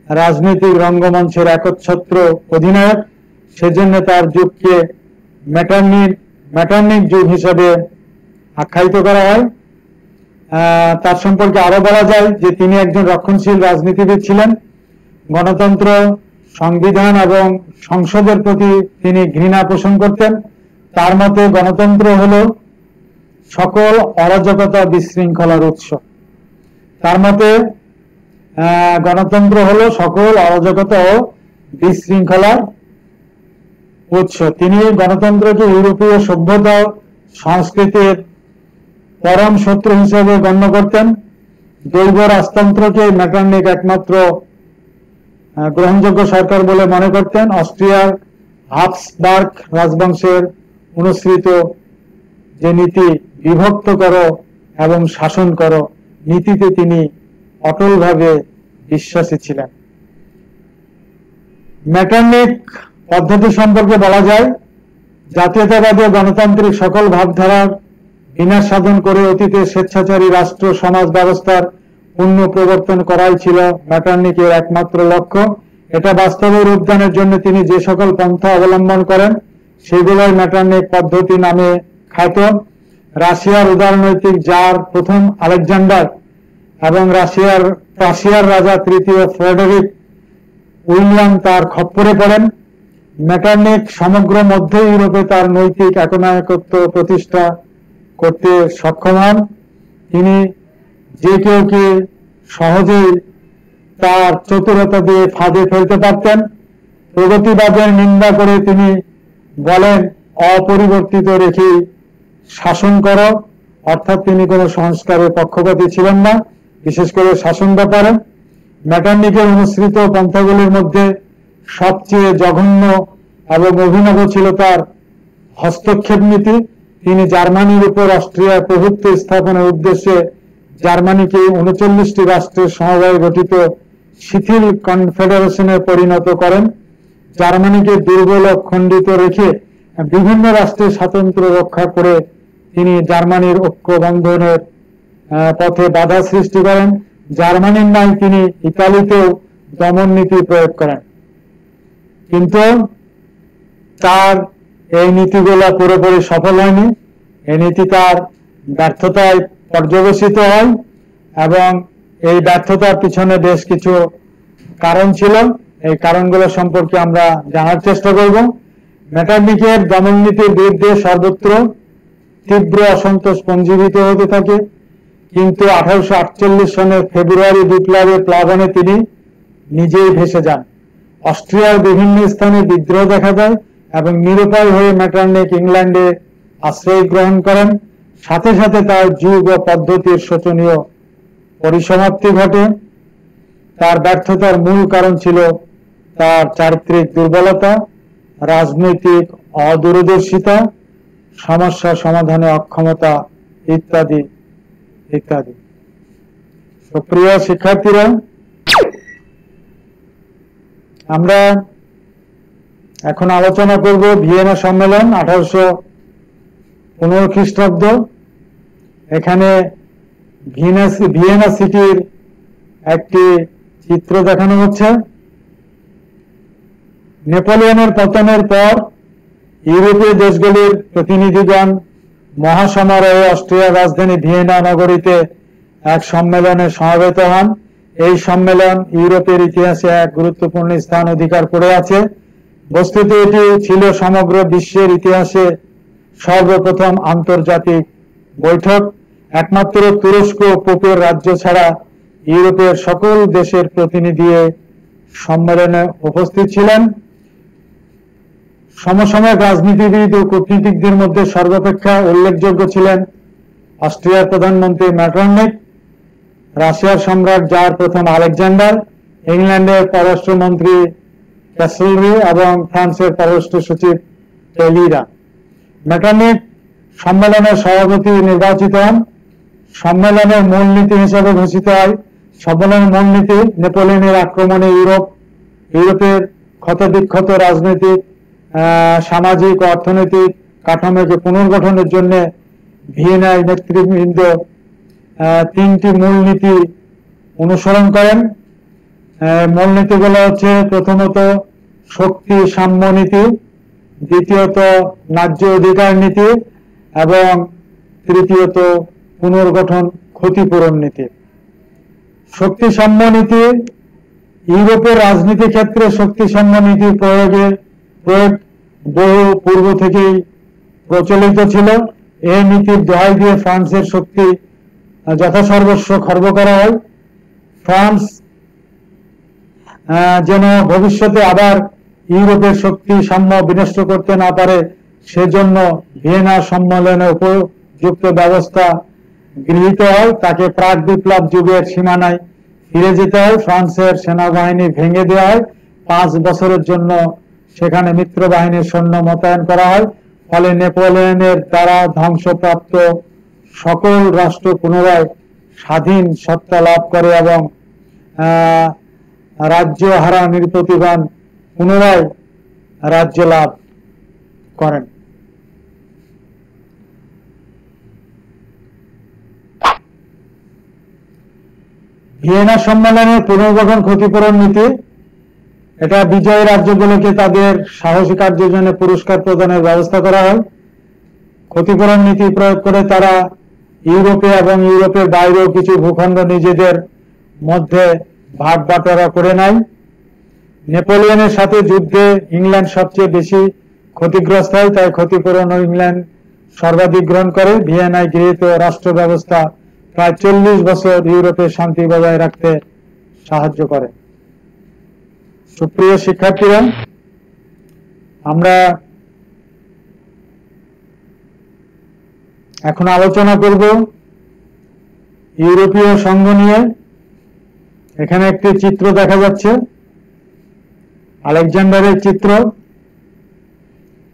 রাজনৈতিক রঙ্গমঞ্চের একচ্ছত্র অধিনায়ক। সেজন্য তার যুগকে মেটারনিখ যুগ হিসাবে আখ্যায়িত করা হয়। তার সম্পর্কে আরো বলা যায় যে তিনি একজন রক্ষণশীল রাজনীতিবিদ ছিলেন। গণতন্ত্র, সংবিধান এবং সংসদের প্রতি তিনি ঘৃণা পোষণ করতেন। তার মতে গণতন্ত্র হলো সকল অরাজকতা বিশৃঙ্খলার উৎস। তার মতে গণতন্ত্র হলো সকল অরাজকতা ও বিশৃঙ্খলার উৎস। তিনি গণতন্ত্রকে ইউরোপীয় সভ্যতা সংস্কৃতির পরম শত্রু হিসেবে গণ্য করতেন। দৈব রাজতন্ত্রকে মেটারনিক একমাত্র গ্রহণযোগ্য সরকার বলে মনে করতেন। অস্ট্রিয়ার হাবসবার্গ রাজবংশের অনুসৃত যে নীতি বিভক্ত করো এবং শাসন করো নীতিতে তিনি অটলভাবে বিশ্বাসী ছিলেন। মেটারনিক পদ্ধতি সম্পর্কে বলা যায়, জাতীয়তাবাদী ও গণতান্ত্রিক সকল ভাবধারার বিনাশ সাধন করে অতীতে স্বেচ্ছাচারী রাষ্ট্র সমাজ ব্যবস্থার পূর্ণ প্রবর্তন করাই ছিল মেটারনিকের একমাত্র লক্ষ্য। এটা বাস্তবে রূপদানের জন্য তিনি যে সকল পন্থা অবলম্বন করেন সেগুলোই মেটারনিক পদ্ধতি নামে খ্যাত। রাশিয়ার উদারনৈতিক জার প্রথম আলেকজান্ডার এবং রাশিয়ার রাজা তৃতীয় ফ্রেডেরিক উইলিয়াম তার খপ্পরে পড়েন। মেটারনিক সমগ্র মধ্য ইউরোপে তার নৈতিক একনায়কত্ব প্রতিষ্ঠা করতে সক্ষম হন। তিনি যে কেউকে সহজেই তার চতুরতা দিয়ে ফাঁদে ফেলতে পারতেন। প্রগতিবাদের নিন্দা করে তিনি বলেন, অপরিবর্তিত রেখে শাসন করো, অর্থাৎ তিনি কোনো সংস্কারের পক্ষপাতী ছিলেন না, বিশেষ করে শাসন ব্যাপারে। মেটারনিকের অনুসৃত পন্থাগুলির মধ্যে সবচেয়ে জঘন্য এবং অভিনব ছিল তার হস্তক্ষেপ নীতি। তিনি জার্মানির উপর অস্ট্রিয়ার প্রভুত্ব স্থাপনের উদ্দেশ্যে জার্মানিকে 39টি রাষ্ট্রের সমবায়ে গঠিত শিথিল কনফেডারেশনে পরিণত করেন। জার্মানিকে দুর্বল ও খণ্ডিত রেখে বিভিন্ন রাষ্ট্রের স্বাতন্ত্র্য রক্ষা করে তিনি জার্মানির ঐক্য বন্ধনের পথে বাধা সৃষ্টি করেন। জার্মানির ন্যায় তিনি ইতালিতেও দমন নীতি প্রয়োগ করেন, কিন্তু তার এই নীতিগুলো পুরোপুরি সফল হয়নি। এই নীতি তার ব্যর্থতায় পর্যবসিত হয় এবং এই ব্যর্থতার পিছনে বেশ কিছু কারণ ছিল। এই কারণগুলো সম্পর্কে আমরা জানার চেষ্টা করব। মেটারনিকের দমন নীতির বিরুদ্ধে সর্বত্র তীব্র অসন্তোষ পঞ্জীভূত হতে থাকে, কিন্তু 1848 সনের ফেব্রুয়ারি বিপ্লবের প্লাবনে তিনি নিজেই ভেসে যান। অস্ট্রিয়ার বিভিন্ন স্থানে বিদ্রোহ দেখা দেয় এবং নিরুপায় হয়ে মেটারনিক ইংল্যান্ডে আশ্রয় গ্রহণ করেন। সাথে সাথে তার যুগ ও পদ্ধতির শোচনীয় পরিসমাপ্তি ঘটে। তার ব্যর্থতার মূল কারণ ছিল তার চারিত্রিক দুর্বলতা, রাজনৈতিক অদূরদর্শিতা, সমস্যা সমাধানে অক্ষমতা ইত্যাদি ইত্যাদি। সুপ্রিয় শিক্ষার্থীরা, আমরা এখন আলোচনা করব ভিয়েনা সম্মেলন 1815 খ্রিস্টাব্দ। এখানে ভিয়েনা সিটির একটি চিত্র দেখানো হচ্ছে। নেপোলিয়নের পতনের পর ইউরোপীয় দেশগুলির প্রতিনিধিগণ মহাসমারোহে অস্ট্রিয়ার রাজধানী ভিয়েনা নগরীতে এক সম্মেলনে সমবেত হন। এই সম্মেলন ইউরোপের ইতিহাসে এক গুরুত্বপূর্ণ স্থান অধিকার করে আছে। বস্তুত এটি ছিল সমগ্র বিশ্বের ইতিহাসে সর্বপ্রথম আন্তর্জাতিক বৈঠক। একমাত্র তুরস্ক পোপের রাজ্য ছাড়া ইউরোপের সকল দেশের প্রতিনিধি সম্মেলনে উপস্থিত ছিলেন। সমসাময়িক রাজনীতিবিদ ও কূটনীতিকদের মধ্যে সর্বাপেক্ষা উল্লেখযোগ্য ছিলেন অস্ট্রিয়ার প্রধানমন্ত্রী মেটারনিক, রাশিয়ার সম্রাট জার প্রথম আলেকজান্ডার, ইংল্যান্ডের পররাষ্ট্রমন্ত্রী ক্যাসেলরি এবং ফ্রান্সের পররাষ্ট্র সচিব টেলিরা। মেটারনিক সম্মেলনের সভাপতি নির্বাচিত হন। সম্মেলনের মূলনীতি হিসেবে ঘোষিত হয়, সম্মেলনের মূলনীতি নেপোলিয়নের আক্রমণে ইউরোপের ক্ষতবিক্ষত রাজনৈতিক, সামাজিক ও অর্থনৈতিক কাঠামোকে পুনর্গঠনের জন্য ভিয়েনার নেতৃবৃন্দ তিনটি মূলনীতি অনুসরণ করেন। মূলনীতিগুলো হচ্ছে, প্রথমত শক্তি সাম্য নীতি, দ্বিতীয়ত ন্যায্য অধিকার নীতি এবং তৃতীয়ত পুনর্গঠন ক্ষতিপূরণ নীতি। শক্তি সাম্য নীতি ইউরোপের রাজনীতি ক্ষেত্রে শক্তি সাম্য নীতি প্রয়োগ বহু পূর্ব থেকেই প্রচলিত ছিল। এই নীতির দোহাই দিয়ে ফ্রান্সের শক্তি যথাসর্বস্ব খর্ব করা হয়। ফ্রান্স যেন ভবিষ্যতে আবার ইউরোপের শক্তি সাম্য বিনষ্ট করতে না পারে, সেজন্য ভিয়েনা সম্মেলনে উপযুক্ত ব্যবস্থা গৃহীত হয় তাকে প্রাক বিপ্লব যুগের সীমানায় ফিরে যেতে হয়। ফ্রান্সের সেনাবাহিনী ভেঙে দেওয়া হয়। 5 বছরের জন্য সেখানে মিত্র বাহিনীর সৈন্য মোতায়েন করা হয়। ফলে নেপোলিয়নের দ্বারা ধ্বংসপ্রাপ্ত সকল রাষ্ট্র পুনরায় স্বাধীন সত্তা লাভ করে এবং রাজ্য হারা নৃপতিগণ পুনরায় রাজ্য লাভ করেন। ভিয়েনা সম্মেলনের পুনর্গঠন ক্ষতিপূরণ নীতি, এটা বিজয়ী রাজ্যগুলোকে তাদের সাহসী কার্যের জন্য পুরস্কার প্রদানের ব্যবস্থা করা হয়। ক্ষতিপূরণ নীতি প্রয়োগ করে তারা ইউরোপে এবং ইউরোপের বাইরেও কিছু ভূখণ্ড নিজেদের মধ্যে ভাগ বাটোয়ারা করে নেয়। নেপোলিয়নের সাথে যুদ্ধে ইংল্যান্ড সবচেয়ে বেশি ক্ষতিগ্রস্ত হয়, তাই ক্ষতিপূরণ ইংল্যান্ড সর্বাধিক গ্রহণ করে। ভিয়েনায় গৃহীত রাষ্ট্র ব্যবস্থা প্রায় 40 বছর ইউরোপে শান্তি বজায় রাখতে সাহায্য করে। সুপ্রিয় শিক্ষার্থীরা, আমরা এখন আলোচনা করব ইউরোপীয় সংঘ নিয়ে। এখানে একটি চিত্র দেখা যাচ্ছে, আলেকজান্ডারের চিত্র।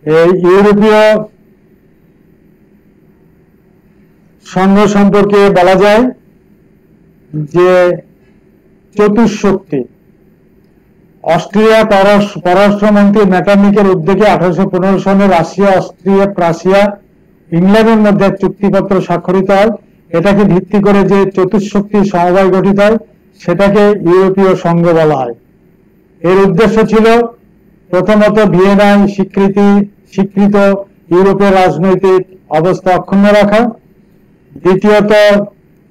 এই ইউরোপীয় সংঘ সম্পর্কে বলা যায় যে চতুষ্শক্তি। অস্ট্রিয়া পররাষ্ট্রমন্ত্রী মেটারনিকের উদ্যোগে 1815 সনে রাশিয়া, অস্ট্রিয়া, প্রাশিয়া, ইংল্যান্ডের মধ্যে এক চুক্তিপত্র স্বাক্ষরিত হয়। এটাকে ভিত্তি করে যে চতুষ্শক্তি সমবায় গঠিত হয় সেটাকে ইউরোপীয় সংঘ বলা হয়। এর উদ্দেশ্য ছিল প্রথমত ভিয়েনায় স্বীকৃত ইউরোপের রাজনৈতিক অবস্থা অক্ষুণ্ণ রাখা, দ্বিতীয়ত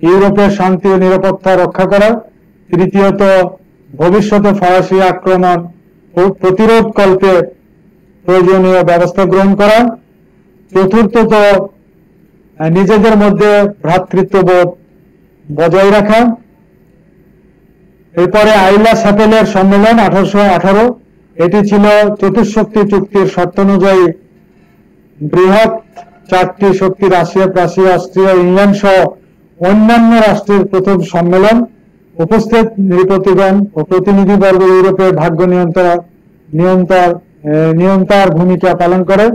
ইউরোপের শান্তি ও নিরাপত্তা রক্ষা করা, তৃতীয়ত ভবিষ্যতে ফরাসি আক্রমণ ও প্রতিরোধ কল্পে প্রয়োজনীয় ব্যবস্থা গ্রহণ করা, চতুর্থত নিজেদের মধ্যে ভ্রাতৃত্ববোধ বজায় রাখা। এরপরে আইলা চ্যাপেলের সম্মেলন 1818, এটি ছিল চতুষ্শক্তি চুক্তির শর্ত অনুযায়ী বৃহৎ 4টি শক্তি রাশিয়া, প্রাশিয়া, অস্ট্রিয়া, ইংল্যান্ড সহ অন্যান্য রাষ্ট্রের প্রথম সম্মেলন। উপস্থিত নৃপতিগণ ও প্রতিনিধিবর্গ ইউরোপের ভাগ্য নিয়ন্তার ভূমিকা পালন করে।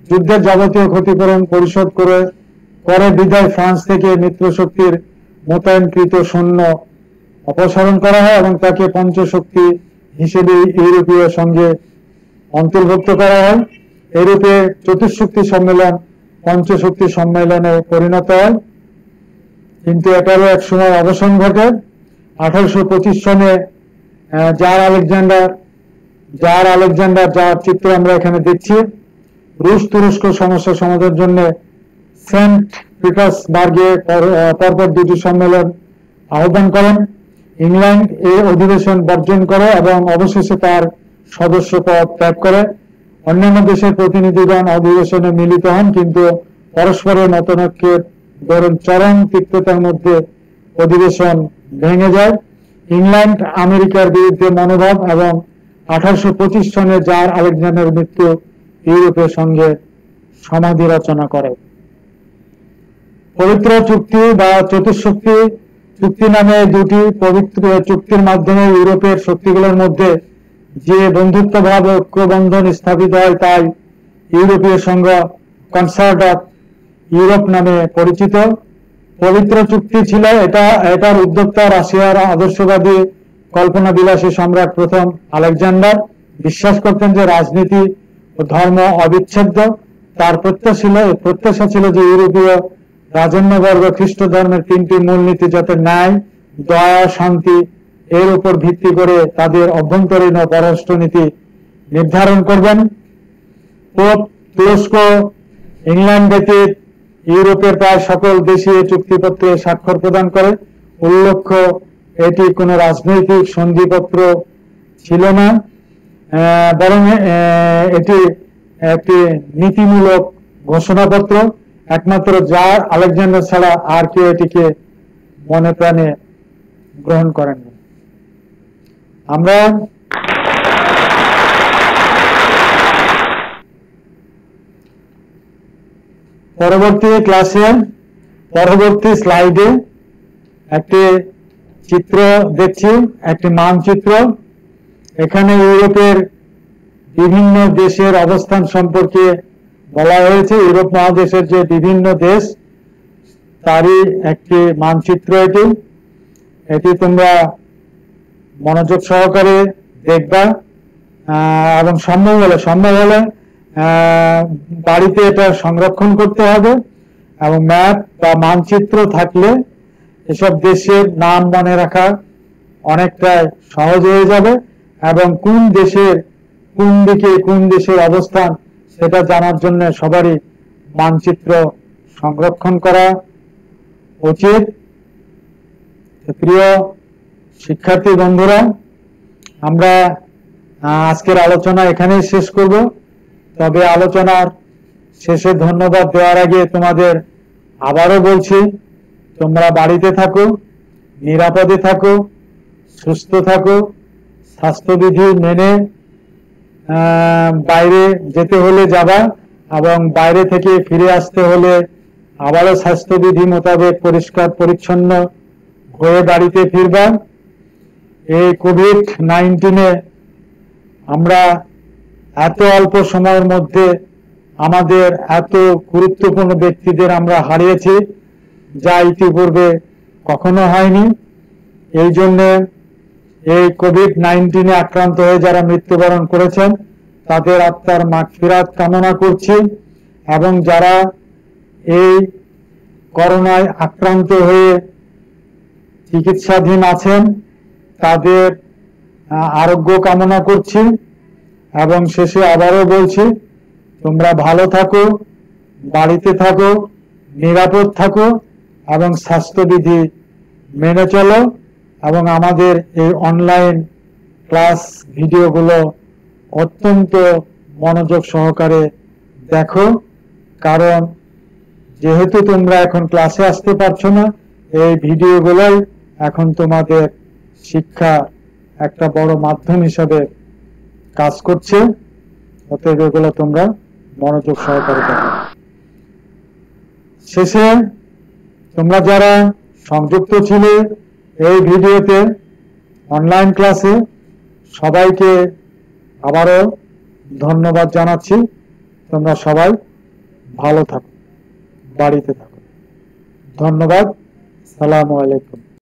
যুদ্ধের যাবতীয় ক্ষতিপূরণ পরিশোধ করে বিদায় ফ্রান্স থেকে মিত্রশক্তির মোতায়েনকৃত সৈন্য অপসারণ করা হয় এবং তাকে পঞ্চশক্তি হিসেবে ইউরোপীয় সংঘে অন্তর্ভুক্ত করা হয়। ইউরোপে চতুষ্শক্তি সম্মেলন পঞ্চশক্তি সম্মেলনে পরিণত হয়, কিন্তু এটারও এক সময় অবসান ঘটে। 1825 সনে জার আলেকজান্ডার, যার চিত্র আমরা এখানে দেখছি, রুশ তুরস্ক সমস্যা সমাধানের জন্য সেন্ট পিটার্সবার্গে পরপর 2টি সম্মেলন আহ্বান করেন। ইংল্যান্ড এই অধিবেশন বর্জন করে এবং অবশেষে তার সদস্য পদ ত্যাগ করে। অন্যান্য দেশের প্রতিনিধিগণ অধিবেশনে মিলিত হন, কিন্তু পরস্পরের মতানৈক্যের দরুন চরম তিক্ততার মধ্যে অধিবেশন ভেঙে যায়। ইংল্যান্ড আমেরিকার বিরুদ্ধে মনোভাব এবং 1825 সনে জার আলেকজান্ডারের মৃত্যু ইউরোপের সঙ্গে সমাধি রচনা করে। পবিত্র চুক্তি বা চতুষ্শক্তি চুক্তি নামে 2টি পবিত্র চুক্তির মাধ্যমে ইউরোপের শক্তিগুলোর মধ্যে যে বন্ধুত্বভাব ঐক্য বন্ধন স্থাপিত হয় তাই ইউরোপীয় সংঘ কনসার্ট অফ ইউরোপ নামে পরিচিত। পবিত্র চুক্তি ছিল এটার উদ্যোক্তা রাশিয়ার আদর্শবাদী কল্পনা বিলাসী সম্রাট প্রথম আলেকজান্ডার বিশ্বাস করতেন যে রাজনীতি ও ধর্ম অবিচ্ছেদ্য। তার প্রত্যাশা ছিল যে ইউরোপীয় রাজন্যবর্গ খ্রিস্ট ধর্মের 3টি মূলনীতি যাতে ন্যায়, দয়া, শান্তি এর উপর ভিত্তি করে তাদের অভ্যন্তরীণ ও পররাষ্ট্রনীতি নির্ধারণ করবেন। পোপ তুরস্ক, ইংল্যান্ড ব্যতীত ইউরোপের প্রায় সকল দেশই চুক্তিপত্রে স্বাক্ষর প্রদান করে। উল্লেখ্য, এটি কোনো রাজনৈতিক সন্ধিপত্র ছিল না, বরং এটি একটি নীতিমূলক ঘোষণাপত্র। একমাত্র জার আলেকজান্ডার ছাড়া আর কেউ এটিকে মনে প্রাণে গ্রহণ করেন। আমরা পরবর্তী ক্লাসে পরবর্তী স্লাইডে একটি চিত্র দেখছি, একটি মানচিত্র। এখানে ইউরোপের বিভিন্ন দেশের অবস্থান সম্পর্কে বলা হয়েছে। ইউরোপ মহাদেশের যে বিভিন্ন দেশ তারই একটি মানচিত্র এটি তোমরা মনোযোগ সহকারে দেখবা এবং সম্ভব হলে বাড়িতে এটা সংরক্ষণ করতে হবে। এবং ম্যাপ বা মানচিত্র থাকলে এসব দেশের নাম মনে রাখা অনেকটা সহজ হয়ে যাবে এবং কোন দেশের কোন দিকে কোন দেশের অবস্থান সেটা জানার জন্য সবারই মানচিত্র সংরক্ষণ করা উচিত। প্রিয় শিক্ষার্থী বন্ধুরা, আমরা আজকের আলোচনা এখানেই শেষ করব। তবে আলোচনার শেষে ধন্যবাদ দেওয়ার আগে তোমাদের আবারও বলছি, তোমরা বাড়িতে থাকো, নিরাপদে থাকো, সুস্থ থাকো, স্বাস্থ্যবিধি মেনে বাইরে যেতে হলে যাবা এবং বাইরে থেকে ফিরে আসতে হলে আবারও স্বাস্থ্যবিধি মোতাবেক পরিষ্কার পরিচ্ছন্ন হয়ে বাড়িতে ফিরবা। এই কোভিড-19 আমরা এত অল্প সময়ের মধ্যে আমাদের এত গুরুত্বপূর্ণ ব্যক্তিদের আমরা হারিয়েছি, যা ইতিপূর্বে কখনো হয়নি। এই জন্য এই কোভিড-19 আক্রান্ত হয়ে যারা মৃত্যুবরণ করেছেন তাদের আত্মার মাগফিরাত কামনা করছি এবং যারা এই করোনায় আক্রান্ত হয়ে চিকিৎসাধীন আছেন তাদের আরোগ্য কামনা করছি। এবং শেষে আবারও বলছি, তোমরা ভালো থাকো, বাড়িতে থাকো, নিরাপদ থাকো এবং স্বাস্থ্যবিধি মেনে চলো এবং আমাদের এই অনলাইন ক্লাস ভিডিওগুলো অত্যন্ত মনোযোগ সহকারে দেখো। কারণ যেহেতু তোমরা এখন ক্লাসে আসতে পারছো না, এই ভিডিওগুলোই এখন তোমাদের শিক্ষা একটা বড় মাধ্যম হিসাবে কাজ করছে। অতএব এগুলো তোমরা মনোযোগ সহকারে দেখো। শেষে তোমরা যারা সংযুক্ত ছিলে এই ভিডিওতে অনলাইন ক্লাসে, সবাইকে আবারও ধন্যবাদ জানাচ্ছি। তোমরা সবাই ভালো থাকো, বাড়িতে থাকো। ধন্যবাদ। আসসালামু আলাইকুম।